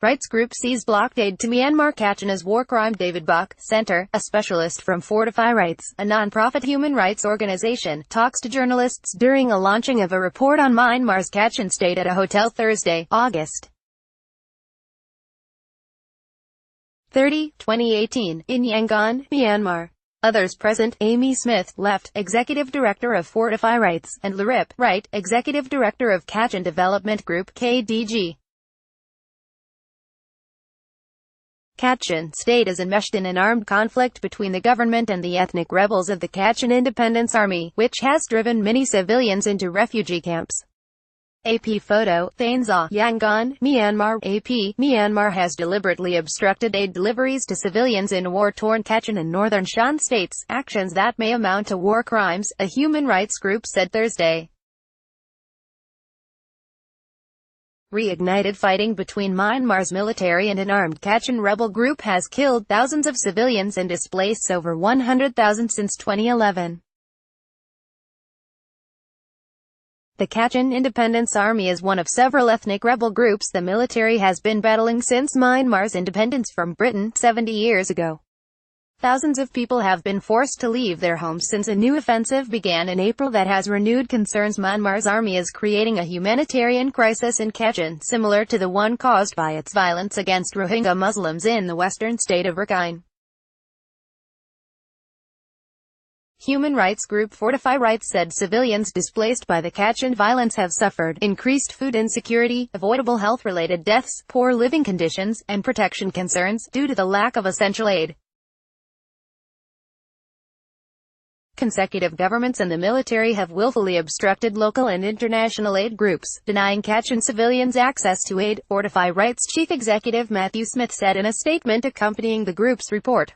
Rights group sees blocked aid to Myanmar Kachin as war crime. David Buck, Center, a specialist from Fortify Rights, a non-profit human rights organization, talks to journalists during a launching of a report on Myanmar's Kachin state at a hotel Thursday, August 30, 2018, in Yangon, Myanmar. Others present: Amy Smith, Left, Executive Director of Fortify Rights, and Larip, Right, Executive Director of Kachin Development Group, KDG. Kachin state is enmeshed in an armed conflict between the government and the ethnic rebels of the Kachin Independence Army, which has driven many civilians into refugee camps. AP photo, Thainza, Yangon, Myanmar. AP, Myanmar has deliberately obstructed aid deliveries to civilians in war-torn Kachin and northern Shan states, actions that may amount to war crimes, a human rights group said Thursday. Reignited fighting between Myanmar's military and an armed Kachin rebel group has killed thousands of civilians and displaced over 100,000 since 2011. The Kachin Independence Army is one of several ethnic rebel groups the military has been battling since Myanmar's independence from Britain 70 years ago. Thousands of people have been forced to leave their homes since a new offensive began in April that has renewed concerns Myanmar's army is creating a humanitarian crisis in Kachin, similar to the one caused by its violence against Rohingya Muslims in the western state of Rakhine. Human rights group Fortify Rights said civilians displaced by the Kachin violence have suffered increased food insecurity, avoidable health-related deaths, poor living conditions, and protection concerns, due to the lack of essential aid. Consecutive governments and the military have willfully obstructed local and international aid groups, denying Kachin civilians access to aid, Fortify Rights Chief Executive Matthew Smith said in a statement accompanying the group's report.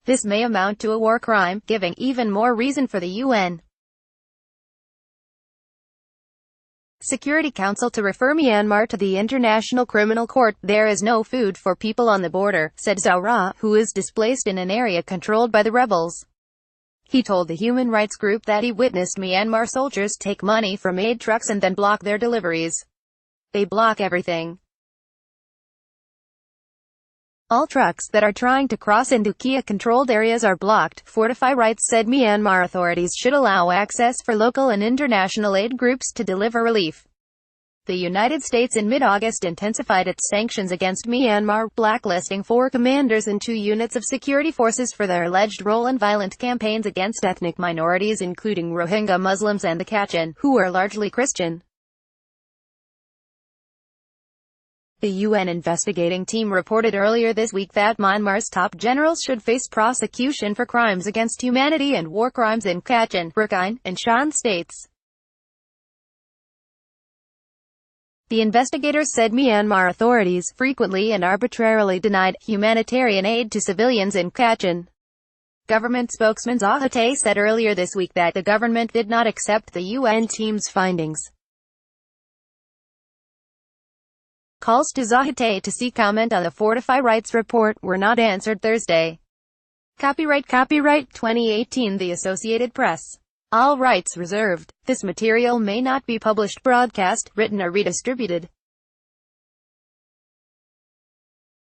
This may amount to a war crime, giving even more reason for the UN Security Council to refer Myanmar to the International Criminal Court. There is no food for people on the border, said Zaura, who is displaced in an area controlled by the rebels. He told the human rights group that he witnessed Myanmar soldiers take money from aid trucks and then block their deliveries. They block everything. All trucks that are trying to cross into Kia-controlled areas are blocked. Fortify Rights said Myanmar authorities should allow access for local and international aid groups to deliver relief. The United States in mid-August intensified its sanctions against Myanmar, blacklisting 4 commanders and 2 units of security forces for their alleged role in violent campaigns against ethnic minorities including Rohingya Muslims and the Kachin, who are largely Christian. The UN investigating team reported earlier this week that Myanmar's top generals should face prosecution for crimes against humanity and war crimes in Kachin, Rakhine, and Shan states. The investigators said Myanmar authorities frequently and arbitrarily denied humanitarian aid to civilians in Kachin. Government spokesman Zahate said earlier this week that the government did not accept the UN team's findings. Calls to Zahate to see comment on the Fortify Rights report were not answered Thursday. Copyright 2018 The Associated Press. All rights reserved. This material may not be published, broadcast, written or redistributed.